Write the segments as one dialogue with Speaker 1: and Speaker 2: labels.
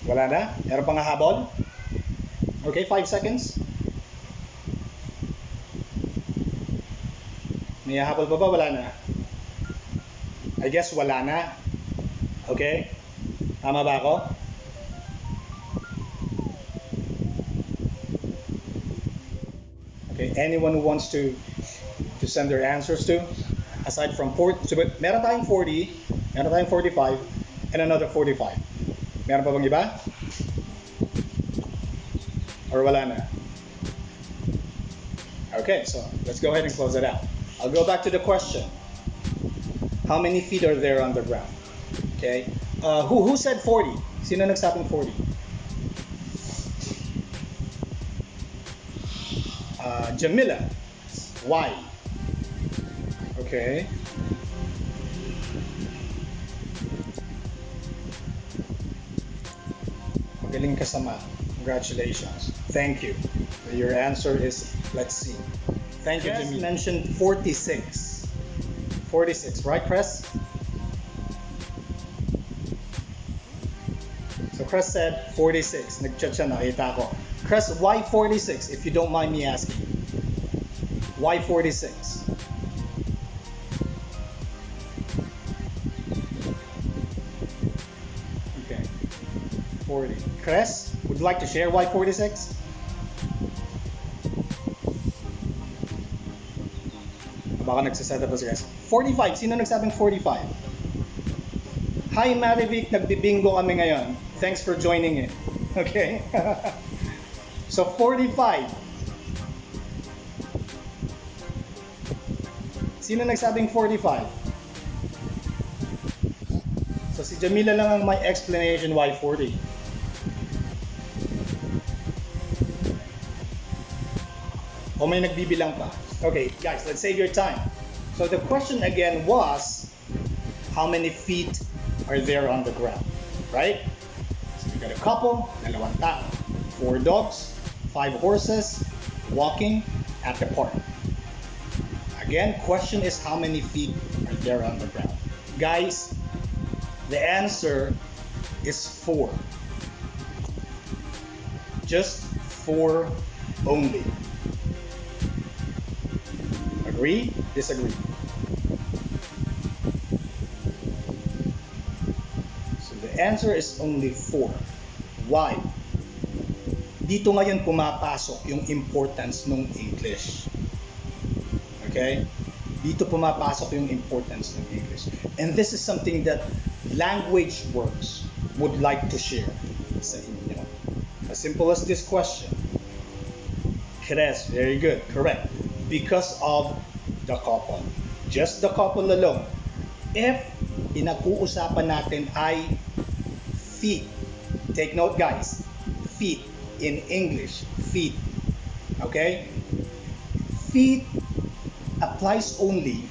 Speaker 1: Wala na? Meron pang hahabol? Okay, 5 seconds. May hahabol pa ba? Wala na? I guess wala na. Okay? Tama ba ako? Okay, anyone who wants to send their answers to, aside from 40, so meron tayong 40, meron tayong 45, and another 45. Meron pa bang iba? Or wala na? Okay, so let's go ahead and close it out. I'll go back to the question. How many feet are there on the ground? Okay. Who said 40? Sino nagsabing 40? Jamila. Why? Okay. Magaling ka sa math. Congratulations. Thank you. Your answer is, let's see. Thank you, Jamila. Mentioned 46. 46, right, Chris? So Chris said 46. Nag-chat siya, nakita ko. Chris, why 46, if you don't mind me asking? Why 46? Okay, 40. Chris, would you like to share why 46? Baka nagsaset up si guys. 45. Sino nagsabing 45? Hi Marivic, nagbibingo kami ngayon. Thanks for joining in. Okay? So 45. Sino nagsabing 45? So si Jamila lang ang may explanation why 40. O may nagbibilang pa? Okay, guys, let's save your time. So the question again was, how many feet are there on the ground? Right? So we got a couple, dalawang tao, 4 dogs, 5 horses, walking at the park. Again, question is how many feet are there on the ground? Guys, the answer is 4. Just 4 only. Agree? Disagree? So the answer is only 4. Why? Dito ngayon pumapasok yung importance ng English. Okay? Dito pumapasok yung importance ng English. And this is something that Language Works would like to share sa inyo. As simple as this question. Chris, very good, correct. Because of the couple. Just the couple alone. If pinag-uusapan natin ay feet. Take note guys. Feet. In English. Feet. Okay? Feet applies only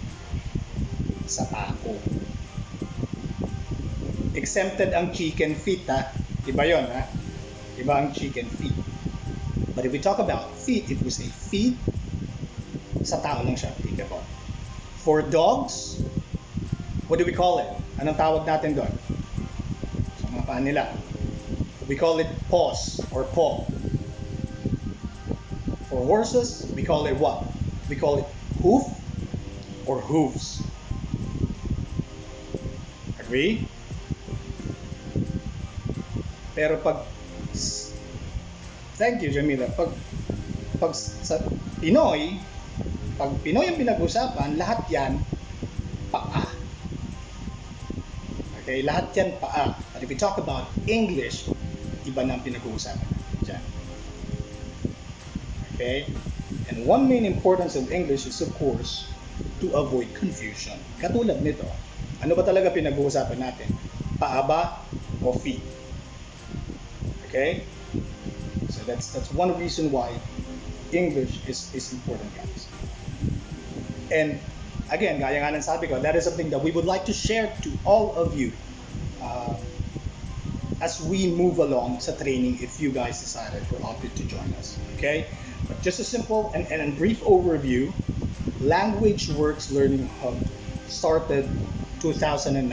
Speaker 1: sa pako. Exempted ang chicken feet ha. Iba yun ha. Iba ang chicken feet. But if we talk about feet, if we say feet, sa tao lang siya applicable. For dogs, what do we call it? Anong tawag natin doon? Sa mga paa nila. We call it paws or paw. For horses, we call it what? We call it hoof or hooves. Agree? Pero pag thank you, Jamila. Pag sa Pinoy, pag Pinoy ang pinag-usapan, lahat yan paa. Okay, lahat yan paa. But if we talk about English, iba na ang pinag-uusapan dyan. Okay? And one main importance of English is, of course, to avoid confusion. Katulad nito, ano ba talaga pinag-uusapan natin? Paa ba o feet? Okay? So that's one reason why English is important, guys. And again, gaya nga ng sabi ko, that is something that we would like to share to all of you as we move along sa training if you guys decided or opted to join us. Okay? But just a simple and brief overview, Language Works Learning Hub started 2019.